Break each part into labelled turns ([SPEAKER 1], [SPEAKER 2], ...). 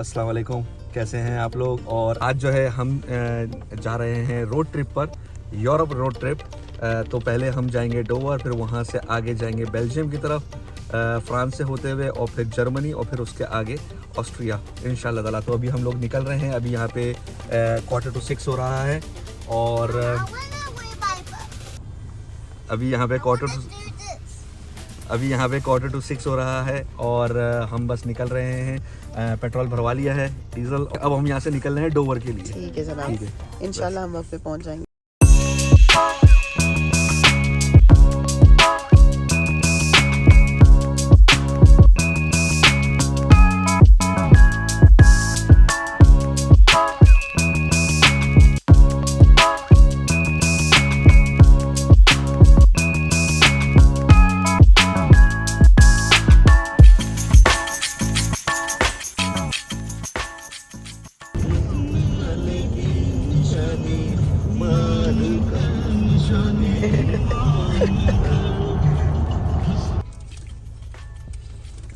[SPEAKER 1] अस्सलाम वालेकुम, कैसे हैं आप लोग। और आज जो है हम जा रहे हैं रोड ट्रिप पर, यूरोप रोड ट्रिप। तो पहले हम जाएंगे डोवर, फिर वहाँ से आगे जाएंगे बेल्जियम की तरफ, फ्रांस से होते हुए, और फिर जर्मनी, और फिर उसके आगे ऑस्ट्रिया इंशाल्लाह ताला। तो अभी हम लोग निकल रहे हैं। अभी यहाँ पे 5:45 हो रहा है, और अभी यहाँ पे 5:45 हो रहा है, और हम बस निकल रहे हैं। पेट्रोल भरवा लिया है, डीजल। अब हम यहाँ से निकल रहे हैं डोवर के लिए।
[SPEAKER 2] ठीक है जनाब,
[SPEAKER 1] ठीक है,
[SPEAKER 2] इंशाल्लाह हम वक्त पे पहुँच जाएंगे।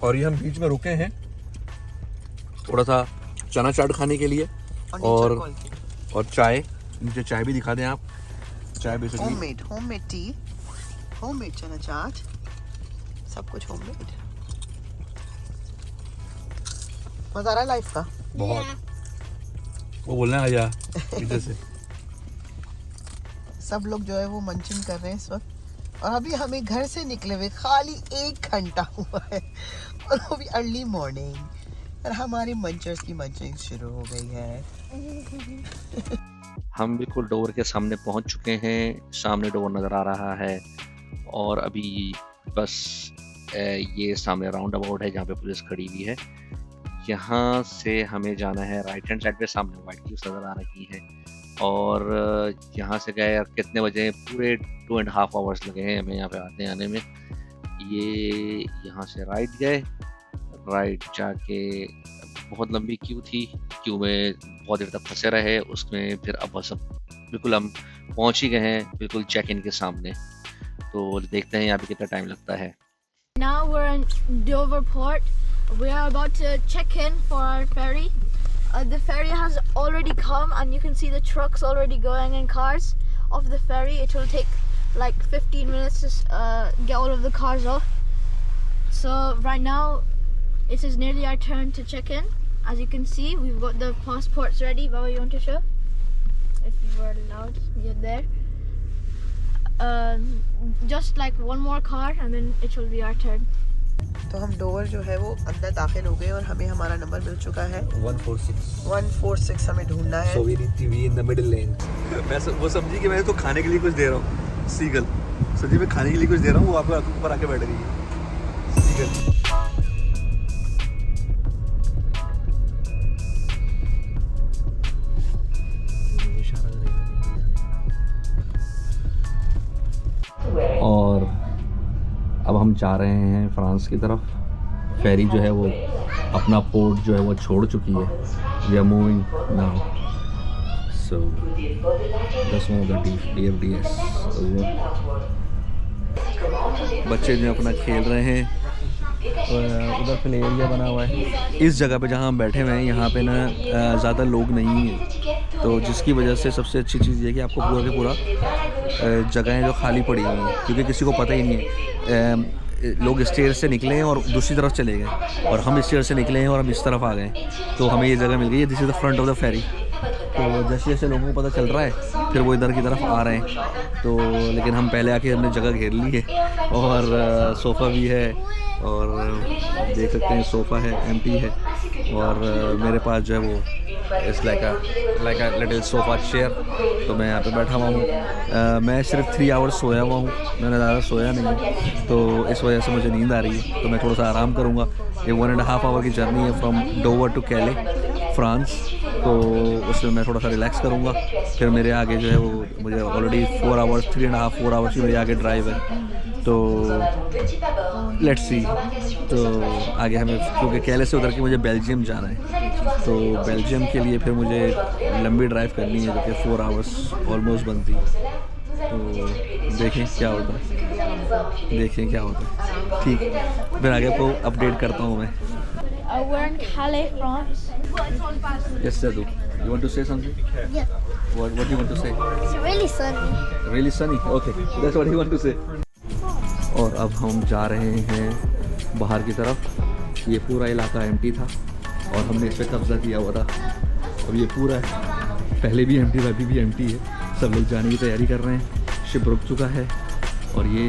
[SPEAKER 1] और ये हम बीच में रुके हैं थोड़ा सा चना चाट खाने के लिए, और चाय। मुझे चाय भी दिखा दें आप। चाय बेसिकली
[SPEAKER 2] होममेड टी, होममेड चना चाट, सब कुछ होममेड। मजा आ रहा है लाइफ का
[SPEAKER 1] बहुत। वो बोलना आया पीछे से।
[SPEAKER 2] सब लोग जो है वो मंचिंग कर रहे हैं इस वक्त, और अभी हमें घर से निकले हुए खाली 1 घंटा हुआ है, और वो भी अर्ली मॉर्निंग, और हमारी मंचर्स की मंचिंग शुरू हो गई है।
[SPEAKER 3] हम बिल्कुल डोवर के सामने पहुंच चुके हैं। सामने डोवर नज़र आ रहा है, और अभी बस ये सामने राउंड अबाउट है जहाँ पे पुलिस खड़ी हुई है। यहाँ से हमें जाना है राइट हैंड साइड पे। सामने वाइट क्यूब्स नज़र आ रही है, और यहाँ से गए कितने बजे, पूरे 2.5 आवर्स लगे हैं हमें यहाँ पे आने में। ये यहाँ से राइट गए, राइट जाके बहुत लंबी क्यू थी, क्यू में बहुत देर तक फंसे रहे उसमें। फिर अब बस बिल्कुल हम पहुँच ही गए हैं, बिल्कुल चेक इन के सामने। तो देखते हैं यहाँ पे कितना टाइम लगता है।
[SPEAKER 4] Now we're in Dover port. We are about to check in for our ferry. The ferry has already come, and you can see the trucks already going in cars off the ferry. It will take like 15 minutes to get all of the cars off. So right now it is nearly our turn to check in. As you can see, we've got the passports ready. Baba, you want to show? If you were allowed, you're there. Just like one more car, and then it will be our turn.
[SPEAKER 2] तो हम Dover जो है वो अंदर दाखिल हो गए, और हमें हमारा नंबर मिल चुका है 146 हमें ढूंढना है।
[SPEAKER 1] So we need to be in the middle lane. वो समझी कि मैं इसको खाने के लिए कुछ दे रहा हूँ। सीगल सजी मैं खाने के लिए कुछ दे रहा हूँ, वो आपको ऊपर आके बैठ गई है। सीगल और अब हम जा रहे हैं फ्रांस की तरफ। फेरी जो है वो अपना पोर्ट जो है वो छोड़ चुकी है। We are moving now. So DFDS बच्चे जो अपना खेल रहे हैं, उधर प्ले एरिया बना हुआ है। इस जगह पे जहाँ हम बैठे हुए हैं, यहाँ पे ना ज़्यादा लोग नहीं हैं, तो जिसकी वजह से सबसे अच्छी चीज़ ये है कि आपको पूरा के पूरा जगहें जो खाली पड़ी हुई हैं, क्योंकि किसी को पता ही नहीं है। लोग स्टेयर से निकले हैं और दूसरी तरफ चले गए, और हम स्टेयर से निकले हैं और हम इस तरफ आ गए, तो हमें ये जगह मिल गई है। This is the front of the ferry. तो जैसे जैसे लोगों को पता चल रहा है, फिर वो इधर की तरफ आ रहे हैं। तो लेकिन हम पहले आके हमने जगह घेर ली है, और सोफ़ा भी है, और देख सकते हैं सोफ़ा है, एम्प्टी है, और मेरे पास जो है वो it's like a little sofa chair. तो मैं यहाँ पे बैठा हुआ हूँ। मैं सिर्फ 3 आवर्स सोया हुआ हूँ, मैंने ज़्यादा सोया नहीं, तो इस वजह से मुझे नींद आ रही है। तो मैं थोड़ा सा आराम करूँगा। ये 1.5 आवर की जर्नी है फ्रॉम डोवर टू कैले, फ्रांस। तो उसमें मैं थोड़ा सा रिलैक्स करूँगा। फिर मेरे आगे जो है वो मुझे ऑलरेडी 4 आवर्स 3.5-4 आवर्स की मेरे आगे ड्राइव है। तो लेट्स सी। तो आगे हमें, क्योंकि कैले से उतर के मुझे बेल्जियम जाना है, तो बेल्जियम के लिए फिर मुझे लंबी ड्राइव करनी है, जो कि 4 आवर्स ऑलमोस्ट बनती है। तो देखें क्या होता है, ठीक। फिर आगे आपको अपडेट करता हूँ मैं।
[SPEAKER 4] We're in Calais, France.
[SPEAKER 1] Yes, Sadhu. You want to say something?
[SPEAKER 4] Yeah.
[SPEAKER 1] What do you want to say?
[SPEAKER 4] It's really sunny.
[SPEAKER 1] Really sunny. Okay, that's what you want to say. और अब हम जा रहे हैं बाहर की तरफ। ये पूरा इलाका एम्प्टी था और हमने इस पर कब्ज़ा किया हुआ था। अब ये पूरा है, पहले भी एम्प्टी था, अभी भी एम्प्टी है। सब लोग जाने की तैयारी कर रहे हैं। शिप रुक चुका है और ये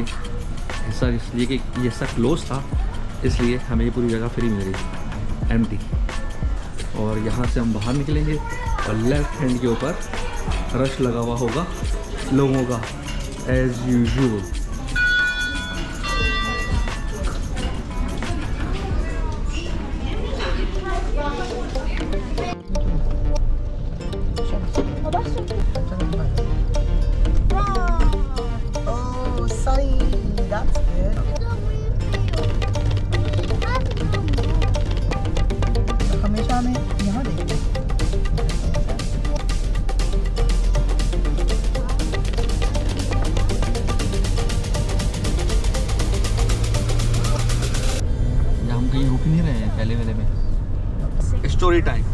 [SPEAKER 1] हिस्सा इसलिए कि ये हिस्सा क्लोज था, इसलिए हमें ये पूरी जगह फ्री मिल रही है, एम्प्टी। और यहाँ से हम बाहर निकलेंगे और लेफ्ट हैंड के ऊपर रश लगा हुआ होगा लोगों का as usual.
[SPEAKER 2] Oh, sunny. That's good. हमेशा हमें यहाँ देखते हैं।
[SPEAKER 1] हम कहीं रुक नहीं रहे हैं कैले वेले में। स्टोरी टाइम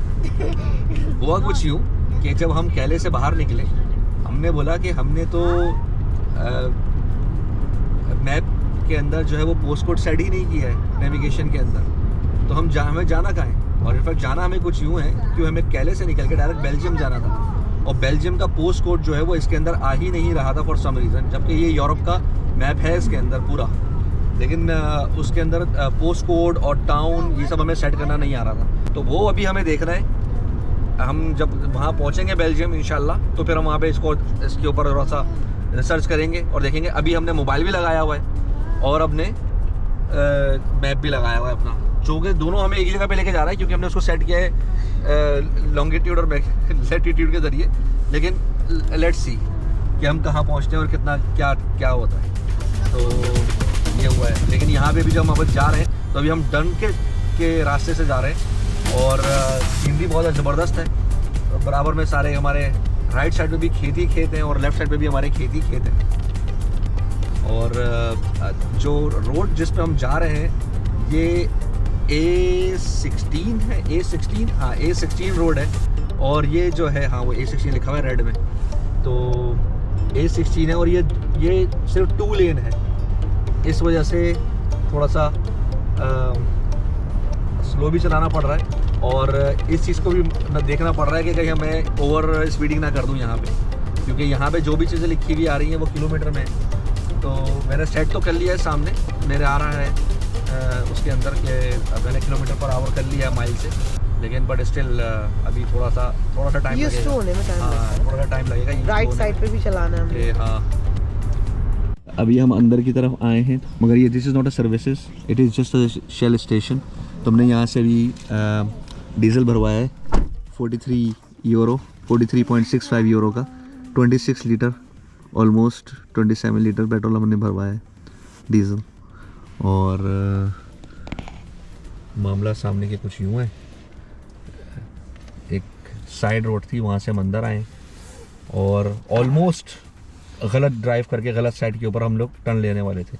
[SPEAKER 1] हुआ कुछ यूँ कि जब हम कैले से बाहर निकले, हमने बोला कि हमने तो मैप के अंदर जो है वो पोस्ट कोड सेट ही नहीं किया है नेविगेशन के अंदर, तो हमें जाना कहाँ है। और इनफैक्ट जाना हमें कुछ यूँ है कि हमें कैले से निकल के डायरेक्ट बेल्जियम जाना था और बेल्जियम का पोस्ट कोड जो है वो इसके अंदर आ ही नहीं रहा था फॉर सम रीज़न, जबकि ये यूरोप का मैप है इसके अंदर पूरा, लेकिन उसके अंदर पोस्ट कोड और टाउन ये सब हमें सेट करना नहीं आ रहा था। तो वो अभी हमें देखना है। हम जब वहाँ पहुँचेंगे बेल्जियम इंशाल्लाह, तो फिर हम वहाँ पे इसके ऊपर थोड़ा सा रिसर्च करेंगे और देखेंगे। अभी हमने मोबाइल भी लगाया हुआ है और अपने मैप भी लगाया हुआ है अपना, जो कि दोनों हमें एक ही जगह पे लेके जा रहा है, क्योंकि हमने उसको सेट किया है लॉन्गिट्यूड और लैटिट्यूड के ज़रिए। लेकिन लेट्स सी कि हम कहाँ पहुँचते हैं और कितना क्या होता है। तो ये हुआ है। लेकिन यहाँ पे भी जब हम अब जा रहे हैं, तो अभी हम डन के रास्ते से जा रहे हैं और सीनरी बहुत ज़बरदस्त है। बराबर में सारे हमारे राइट साइड में भी खेती खेत हैं और लेफ़्ट साइड पे भी हमारे खेती खेत हैं। और जो रोड जिस पे हम जा रहे हैं ये A16 है, A16, हाँ A16 रोड है। और ये जो है, हाँ वो A16 लिखा हुआ है रेड में, तो A16 है। और ये सिर्फ 2 लेन है, इस वजह से थोड़ा सा स्लो भी चलाना पड़ रहा है। और इस चीज़ को भी देखना पड़ रहा है कि कहीं मैं ओवर स्पीडिंग ना कर दूं यहाँ पे, क्योंकि यहाँ पे जो भी चीज़ें लिखी हुई आ रही हैं वो किलोमीटर में है। तो मैंने सेट तो कर लिया है, सामने मेरे आ रहा है उसके अंदर के मैंने किलोमीटर पर आवर कर लिया माइल से, लेकिन बट स्टिल अभी थोड़ा सा टाइम लगेगा। हाँ, थोड़ा सा टाइम लगेगा।
[SPEAKER 2] राइट साइड पे भी चलाना है।
[SPEAKER 1] हाँ, अभी हम अंदर की तरफ आए हैं, मगर ये this is not a services, it is just a Shell station. तो हमने यहाँ से अभी डीजल भरवाया है 43 यूरो, 43.65 यूरो का, 26 लीटर, ऑलमोस्ट 27 लीटर पेट्रोल हमने भरवाया है डीजल। और मामला सामने के कुछ यूँ है, एक साइड रोड थी, वहाँ से हम अंदर आए और ऑलमोस्ट गलत ड्राइव करके गलत साइड के ऊपर हम लोग टर्न लेने वाले थे,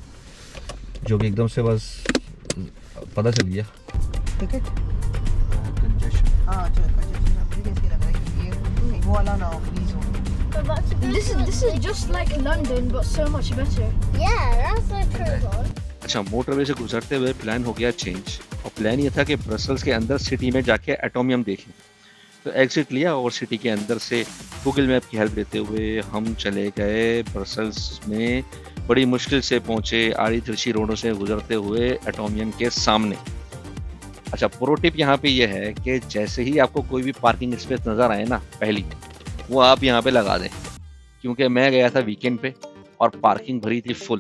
[SPEAKER 1] जो कि एकदम से बस पता चल गया।
[SPEAKER 2] ठीक है। हाँ, चलो मुझे कैसे लग रहा है कि ये वो वाला ना हो, प्लीज हो।
[SPEAKER 4] This is just like London but so much better. Yeah, that's so true.
[SPEAKER 3] अच्छा, मोटरवे से गुजरते हुए प्लान हो गया चेंज, और प्लान ये था कि ब्रसल्स के अंदर सिटी में जाके एटोमियम देखें। तो एग्जिट लिया और सिटी के अंदर से गूगल मैप की हेल्प लेते हुए हम चले गए ब्रसल्स में। बड़ी मुश्किल से पहुंचे आड़ी तिरछी रोडों से गुजरते हुए एटोमियम के सामने। अच्छा, प्रो टिप यहाँ पे ये है कि जैसे ही आपको कोई भी पार्किंग स्पेस नज़र आए ना, पहली वो आप यहाँ पे लगा दें, क्योंकि मैं गया था वीकेंड पे और पार्किंग भरी थी फुल,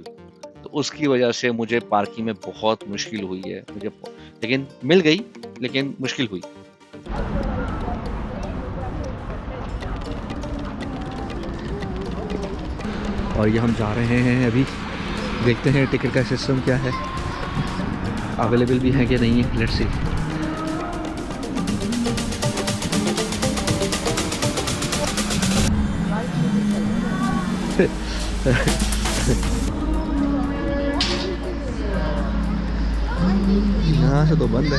[SPEAKER 3] तो उसकी वजह से मुझे पार्किंग में बहुत मुश्किल हुई है मुझे, लेकिन मिल गई, लेकिन मुश्किल हुई।
[SPEAKER 1] और ये हम जा रहे हैं अभी, देखते हैं टिकट का सिस्टम क्या है, अवेलेबल भी है कि नहीं है, लेट्स सी। यहाँ से तो बंद है।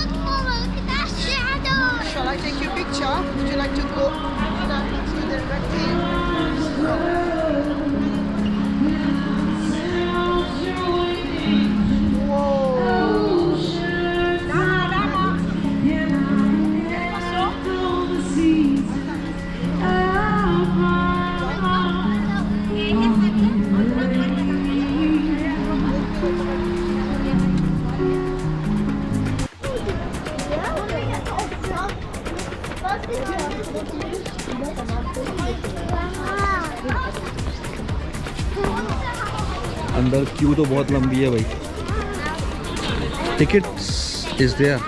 [SPEAKER 2] to go to the
[SPEAKER 1] अंदर क्यू तो बहुत लंबी है भाई। Tickets is there.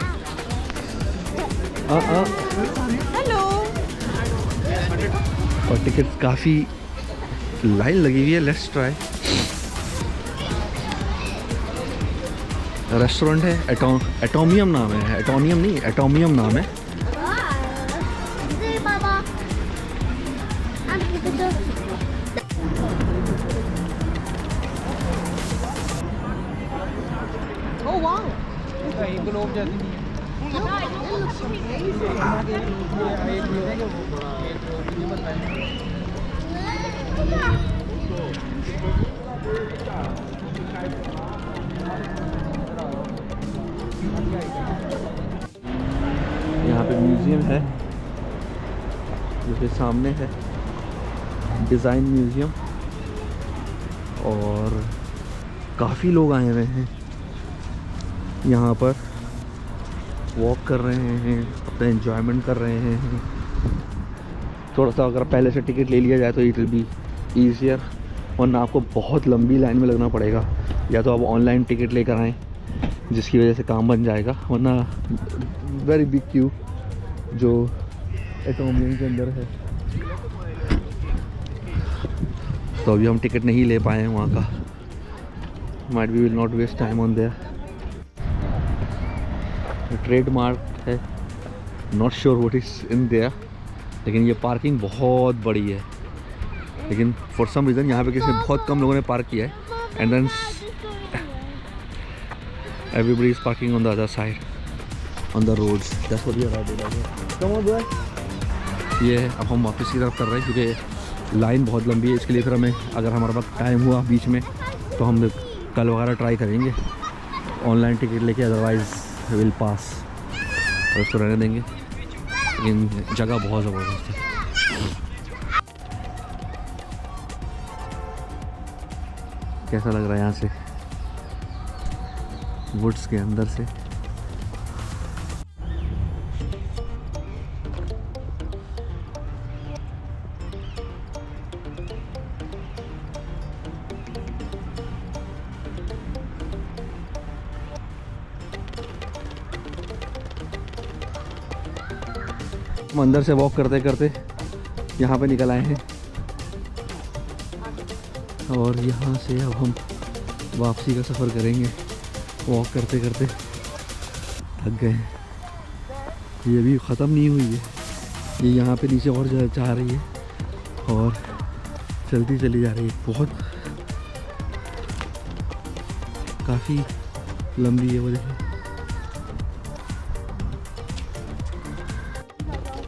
[SPEAKER 2] हेलो।
[SPEAKER 1] और टिकट काफ़ी लाइन लगी हुई है। Let's try. रेस्टोरेंट है एटोमियम नाम है, एटोनियम नहीं, एटोमियम नाम है।
[SPEAKER 2] Oh wow.
[SPEAKER 1] यहाँ पे म्यूज़ियम है जो कि सामने है, डिज़ाइन म्यूज़ियम। और काफ़ी लोग आए हुए हैं यहाँ पर, वॉक कर रहे हैं, अपना एंजॉयमेंट कर रहे हैं। थोड़ा सा अगर पहले से टिकट ले लिया जाए तो इट विल बी ईजियर, वरना आपको बहुत लंबी लाइन में लगना पड़ेगा। या तो आप ऑनलाइन टिकट लेकर आएँ जिसकी वजह से काम बन जाएगा, वरना वेरी बिग क्यू जो एटोमियम के अंदर है। तो अभी हम टिकट नहीं ले पाए हैं वहाँ का। Might we will not waste time on there. Trademark है, not sure what is in there, लेकिन ये पार्किंग बहुत बड़ी है। लेकिन फॉर सम रीज़न यहाँ पे किसी बहुत कम लोगों ने पार्क किया है, and then everybody is parking on the other side on the roads. That's what we are doing. Come on boy. ये अब हम वापस की तरफ कर रहे हैं क्योंकि लाइन बहुत लंबी है। इसके लिए फिर हमें, अगर हमारे पास टाइम हुआ बीच में, तो हम कल वगैरह ट्राई करेंगे ऑनलाइन टिकट लेके, अदरवाइज़ विल पास और उसको रहने देंगे। लेकिन जगह बहुत ज़बरदस्त है। कैसा लग रहा है यहाँ से वुड्स के अंदर से? हम अंदर से वॉक करते करते यहाँ पे निकल आए हैं और यहाँ से अब हम वापसी का सफ़र करेंगे। वॉक करते करते थक गए हैं। ये अभी ख़त्म नहीं हुई है, ये यहाँ पे नीचे और जा रही है और चलती चली जा रही है। बहुत काफ़ी लंबी है वो। देखिए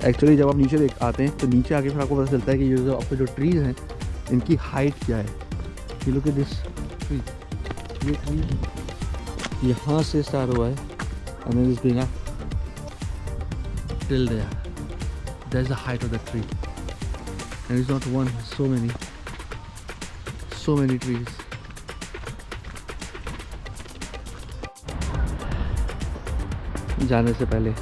[SPEAKER 1] एक्चुअली जब आप नीचे आते हैं तो नीचे आके फिर आपको पता चलता है कि ये जो आपके जो ट्रीज़ हैं इनकी हाइट क्या है। ये लुक एट दिस ट्री, ये ट्री यहाँ से स्टार्ट हुआ है and then it's going up till there. There's the height of the tree and it's not one, so many trees. जाने से पहले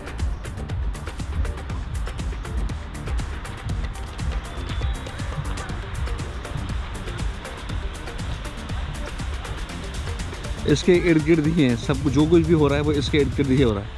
[SPEAKER 1] इसके इर्द गिर्द ही हैं सब, जो कुछ भी हो रहा है वो इसके इर्द गिर्द ही हो रहा है।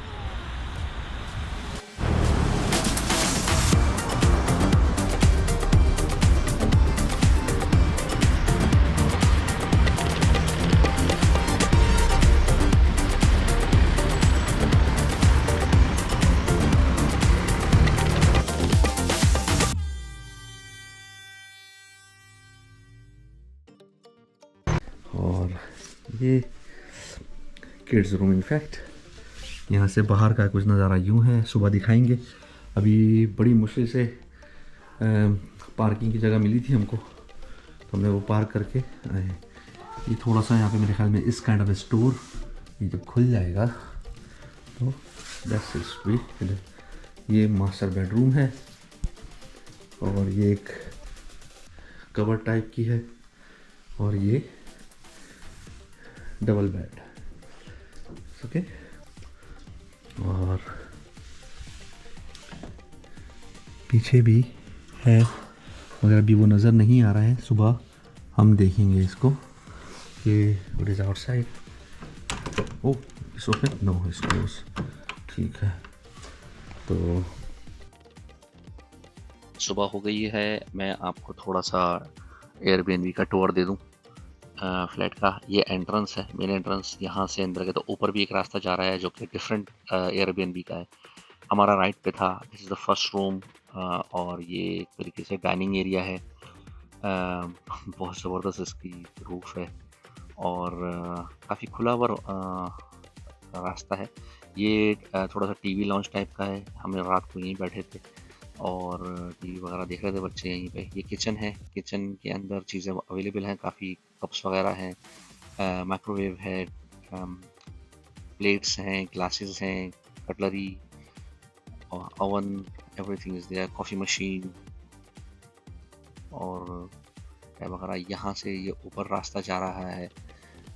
[SPEAKER 1] और ये किड्स रूम, इनफैक्ट यहाँ से बाहर का कुछ नज़ारा यूँ है। सुबह दिखाएंगे अभी बड़ी मुश्किल से पार्किंग की जगह मिली थी हमको, तो हमने वो पार्क करके आए। ये थोड़ा सा यहाँ पे मेरे ख्याल में इस काइंड ऑफ स्टोर, ये जब खुल जाएगा तो दैट्स इट। ये मास्टर बेडरूम है और ये एक कवर टाइप की है और ये डबल बेड, ओके। और पीछे भी है मगर अभी वो नज़र नहीं आ रहा है, सुबह हम देखेंगे इसको कि what is outside. Oh it's open, no it's close, ठीक है। तो
[SPEAKER 3] सुबह हो गई है, मैं आपको थोड़ा सा एयरबीएनबी का टूर दे दूं फ्लैट का। ये एंट्रेंस है, मेन एंट्रेंस। यहाँ से अंदर के तो ऊपर भी एक रास्ता जा रहा है जो कि डिफरेंट एयरबीएनबी का है। हमारा राइट पे था, this is the first room. और ये एक तरीके से डाइनिंग एरिया है, बहुत ज़बरदस्त इसकी रूफ है और काफ़ी खुला हुआ रास्ता है। ये थोड़ा सा टीवी लॉन्च टाइप का है। हम रात को यहीं बैठे थे और टीवी वगैरह देख रहे थे बच्चे यहीं पे। ये किचन है, किचन के अंदर चीज़ें अवेलेबल हैं, काफ़ी कप्स वगैरह हैं, माइक्रोवेव है, प्लेट्स हैं, ग्लासेस हैं, cutlery, oven, everything is there, coffee machine और वगैरह। यहाँ से ये ऊपर रास्ता जा रहा है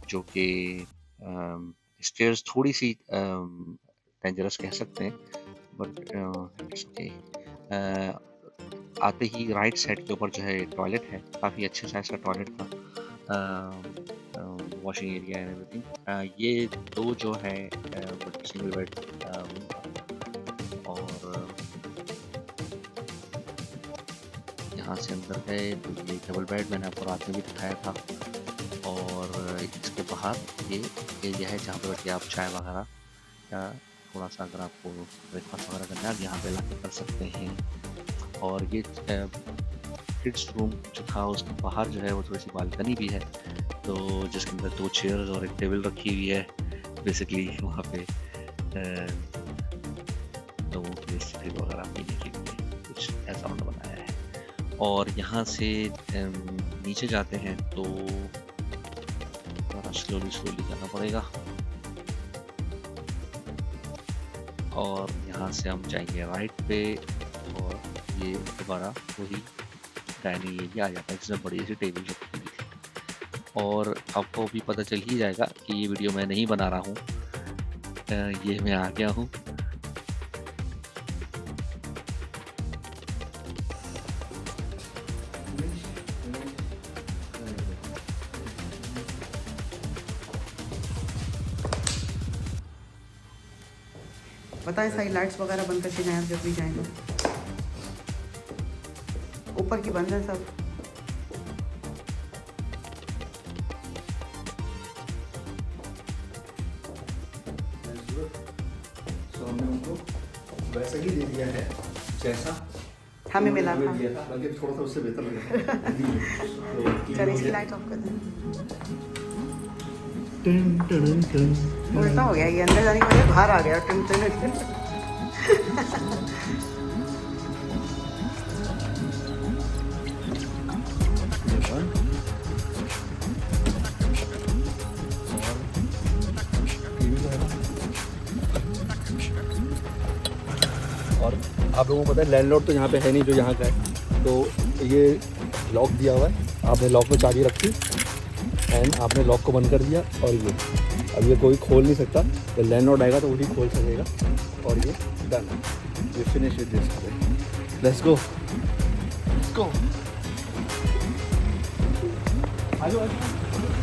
[SPEAKER 3] जो कि स्टेयर्स थोड़ी सी डेंजरस कह सकते हैं, बट इट्स ओके। आते ही राइट साइड के ऊपर जो है टॉयलेट है, काफ़ी अच्छे साइज का टॉयलेट था, वॉशिंग एरिया एंड एवरीथिंग। ये दो जो है सिंगल बेड और यहाँ से अंदर गए तो ये डबल बेड मैंने आपको रात में भी दिखाया था। और इसके बाहर ये एरिया है जहाँ पर बैठ के आप चाय वगैरह या थोड़ा सा अगर आपको ब्रेकफास्ट वगैरह करना है आप यहाँ पे ला कर सकते हैं। और ये किड्स रूम जो था उसके बाहर जो है वो थोड़ी सी बालकनी भी है, तो जिसके अंदर 2 चेयर्स और एक टेबल रखी हुई है। बेसिकली वहाँ पे लोगों के लिए वगैरह पीने के लिए कुछ ऐसा उन्होंने बनाया है। और यहाँ से नीचे जाते हैं तो थोड़ा स्लोली जाना पड़ेगा और यहाँ से हम जाएंगे राइट पे और ये दोबारा वही डाइनिंग एरिया आ जाता है जिसमें बड़ी सी टेबल रखी हुई थी। और आपको भी पता चल ही जाएगा कि ये वीडियो मैं नहीं बना रहा हूँ, ये मैं आ गया हूँ।
[SPEAKER 2] बताएं सारी लाइट्स वगैरह बंद करके जाएं जब भी जाएंगे। ऊपर की बंद है सब।
[SPEAKER 1] हमने उनको वैसा ही दे दिया है जैसा
[SPEAKER 2] हमें मिला था,
[SPEAKER 1] बल्कि थोड़ा सा उससे बेहतर लगा।
[SPEAKER 2] चलिए इसकी लाइट ऑफ कर दें। उल्टा हो गया, ये अंदर जाने के बजाय बाहर आ गया। टन टन टन।
[SPEAKER 1] और आप लोगों को पता है लैंडलॉर्ड तो यहाँ पे है नहीं जो यहाँ का है, तो ये लॉक दिया हुआ है, आपने लॉक में चाबी रखी एंड आपने लॉक को बंद कर दिया और ये अब ये कोई खोल नहीं सकता। तो लैंडलॉर्ड आएगा तो वही खोल सकेगा और ये डन। ये finish with this. Let's go go. आजो आजो।